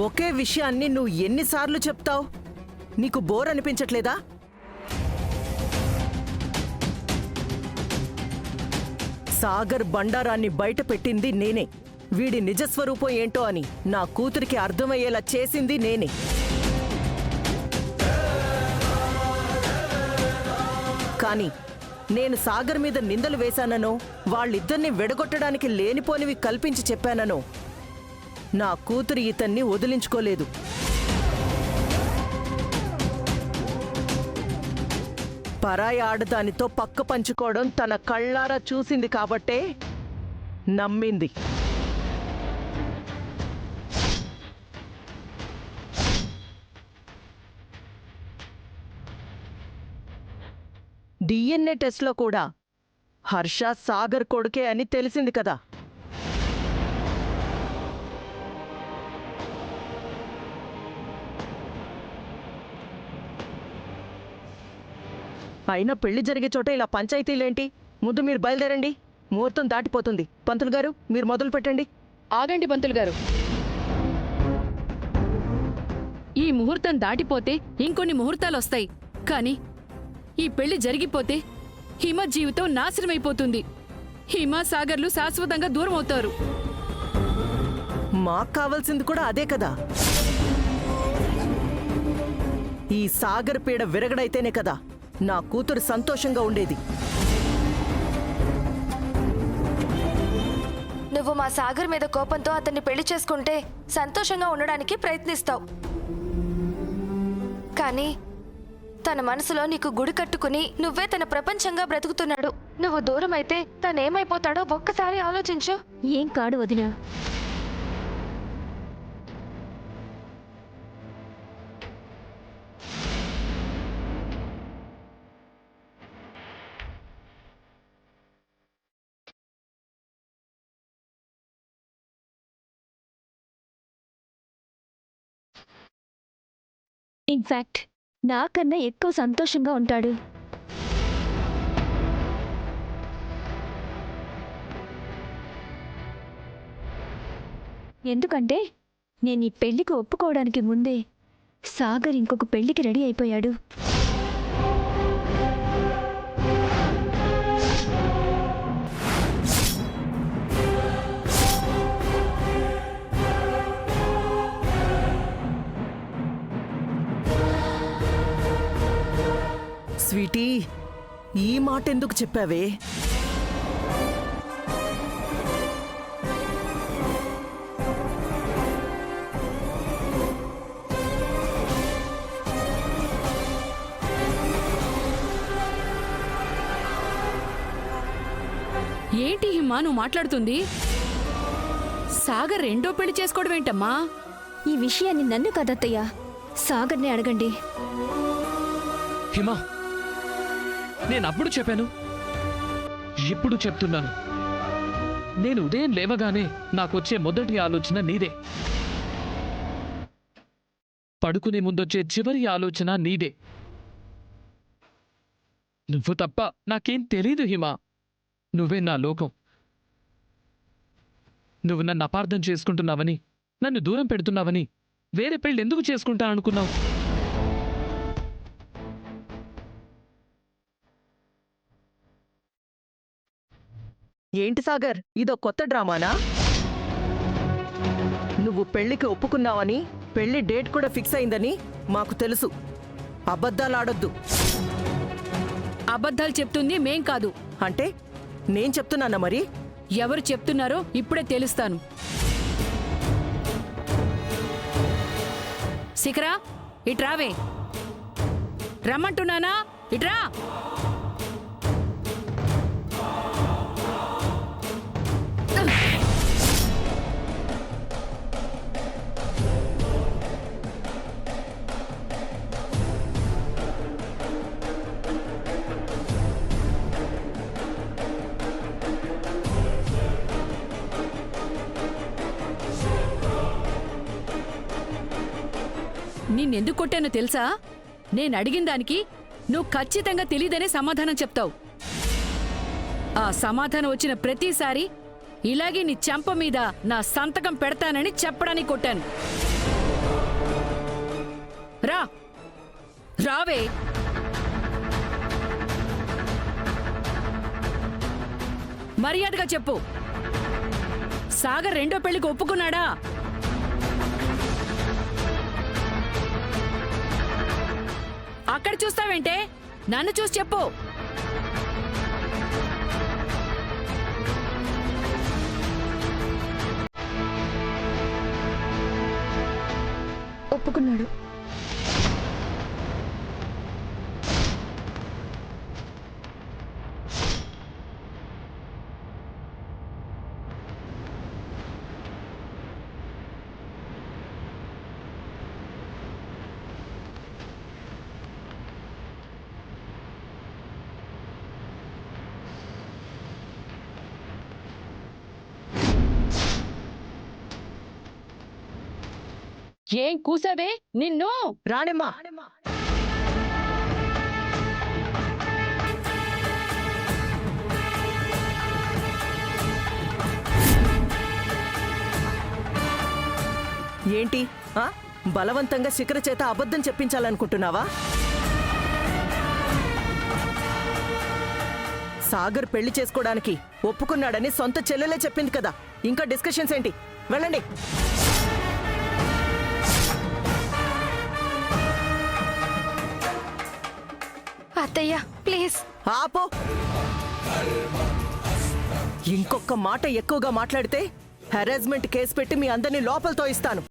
ఒకే విషయాన్ని నువ్వు ఎన్నిసార్లు చెప్తావు? నీకు బోర్ అనిపించట్లేదా? సాగర్ బండారాన్ని బయట పెట్టింది నేనే. వీడి నిజస్వరూపం ఏంటో అని నా కూతురికి అర్థమయ్యేలా చేసింది నేనే. కానీ నేను సాగర్ మీద నిందలు వేశాననో, వాళ్ళిద్దరిని విడగొట్టడానికి లేనిపోనివి కల్పించి చెప్పాననో నా కూతురు ఇతన్ని వదిలించుకోలేదు. పరాయి ఆడదానితో పక్క పంచుకోవడం తన కళ్ళారా చూసింది కాబట్టే నమ్మింది. డిఎన్ఏ టెస్ట్లో కూడా హర్ష సాగర్ కొడుకే అని తెలిసింది కదా. అయినా పెళ్లి జరిగే చోట ఇలా పంచాయతీలేంటి? ముందు మీరు బయలుదేరండి, ముహూర్తం దాటిపోతుంది. పంతులు గారు, మీరు మొదలు పెట్టండి. ఆగండి పంతులు గారు. ఈ ముహూర్తం దాటిపోతే ఇంకొన్ని ముహూర్తాలు వస్తాయి. కానీ ఈ పెళ్లి జరిగిపోతే హిమ జీవితం నాశనమైపోతుంది. హిమ సాగర్లు శాశ్వతంగా దూరం అవుతారు. మాకు కావాల్సింది కూడా అదే కదా. ఈ సాగర్ పీడ విరగడైతేనే కదా నా కూతురు సంతోషంగా ఉండేది. నువ్వు మా సాగర్ మీద కోపంతో అతన్ని పెళ్లి చేసుకుంటే సంతోషంగా ఉండడానికి ప్రయత్నిస్తావు. కానీ తన మనసులో నీకు గుడి కట్టుకుని నువ్వే తన ప్రపంచంగా బ్రతుకుతున్నాడు. నువ్వు దూరం అయితే తనేమైపోతాడో ఒక్కసారి ఆలోచించు. ఏం కాడు వదినా. ఇన్ఫాక్ట్ నాకన్నా ఎక్కువ సంతోషంగా ఉంటాడు. ఎందుకంటే నేను ఈ పెళ్లికి ఒప్పుకోవడానికి ముందే సాగర్ ఇంకొక పెళ్లికి రెడీ అయిపోయాడు. స్వీటీ, ఈ మాట ఎందుకు చెప్పావే? ఏంటి హిమ నువ్వు మాట్లాడుతుంది? సాగర్ రెండో పెళ్లి చేసుకోవడం ఏంటమ్మా? ఈ విషయాన్ని నన్ను కదత్తయ్యా, సాగర్ని అడగండి. హిమ, నేనప్పుడు చెప్పాను, ఇప్పుడు చెప్తున్నాను. నేను ఉదయం లేవగానే నాకొచ్చే మొదటి ఆలోచన నీదే. పడుకునే ముందొచ్చే చివరి ఆలోచన నీదే. నువ్వు తప్ప నాకేం తెలీదు హిమ. నువ్వే నా లోకం. నువ్వు నన్ను అపార్థం చేసుకుంటున్నావని, నన్ను దూరం పెడుతున్నావని వేరే పెళ్ళి ఎందుకు చేసుకుంటాననుకున్నావు? ఏంటి సాగర్, ఇదో కొత్త డ్రామానా? నువ్వు పెళ్లికి ఒప్పుకున్నావని, పెళ్లి డేట్ కూడా ఫిక్స్ అయిందని మాకు తెలుసు. అబద్ధాలాడొద్దు. అబద్ధాలు చెప్తుంది మేం కాదు. అంటే నేను చెప్తున్నానా? మరి ఎవరు చెప్తున్నారో ఇప్పుడే తెలుస్తాను. శిఖరా, ఇట్రావే. రమ్మంటున్నానా? ఇట్రా. నిన్నెందుకు కొట్టానో తెలుసా? నేను అడిగిన దానికి నువ్వు ఖచ్చితంగా తెలీదనే సమాధానం చెప్తావు. ఆ సమాధానం వచ్చిన ప్రతిసారి ఇలాగే నీ చెంప మీద నా సంతకం పెడతానని చెప్పడానికి కొట్టాను. రా రావే. మర్యాదగా చెప్పు, సాగర్ రెండో పెళ్లికి ఒప్పుకున్నాడా? అక్కడ చూస్తావేంటే, నన్ను చూసి చెప్పు. ఒప్పుకున్నాడు. ఏం కూసావే నిన్ను? రాణిమ్మా, ఏంటి బలవంతంగా శిఖర చేత అబద్ధం చెప్పించాలనుకుంటున్నావా? సాగర్ పెళ్లి చేసుకోవడానికి ఒప్పుకున్నాడని సొంత చెల్లెలే చెప్పింది కదా, ఇంకా డిస్కషన్స్ ఏంటి? వెళ్ళండి. అత్తయ్య ప్లీజ్. ఆపో. ఇంకొక మాట ఎక్కువగా మాట్లాడితే హెరాస్మెంట్ కేసు పెట్టి మీ అందరినీ లోపలతో ఇస్తాను.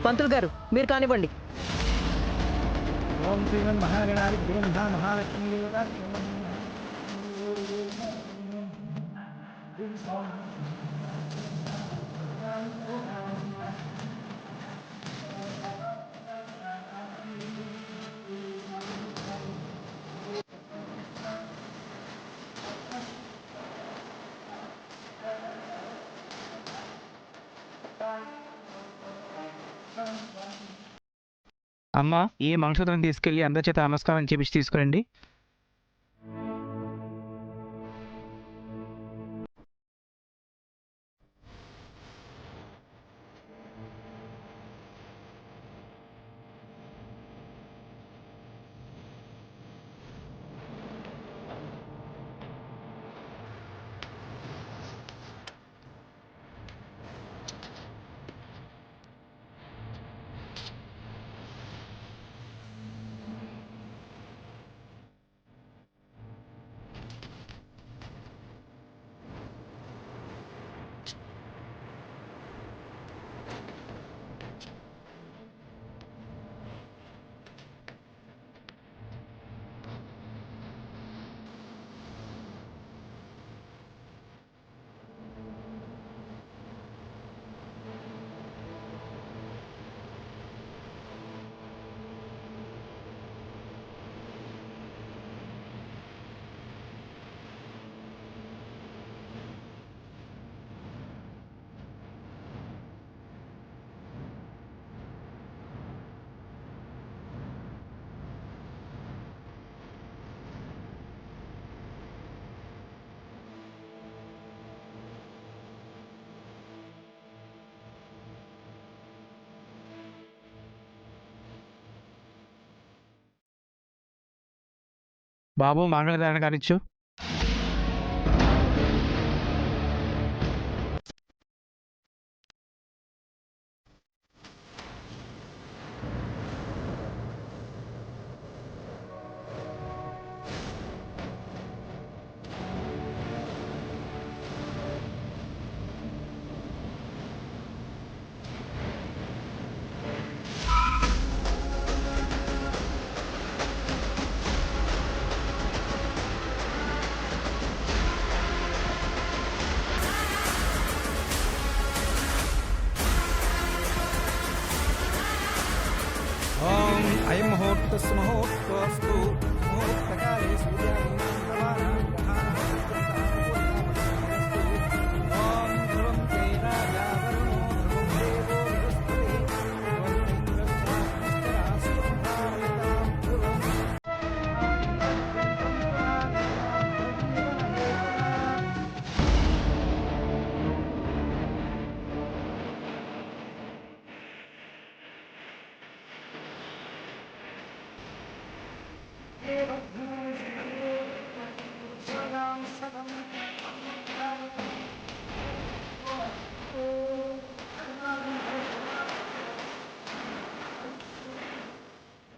పంతులు గారు, మీరు కానివ్వండి. అమ్మా, ఈ మంగళసూత్రం తీసుకెళ్ళి అందరి చేత నమస్కారం చేపించి తీసుకురండి. బాబు, మంగళధారణ గారిచ్చు. अयं मुहूर्तस्य मुहूर्तोऽस्तु मुहूर्तकाले सूर्यादीनां प्रभानां ॐ ध्रुवं ते राजा वरुणो ध्रुवं देवो बृहस्पतिः ध्रुवं దేవజ్ఞం శ్రీదేవం సదాం సదం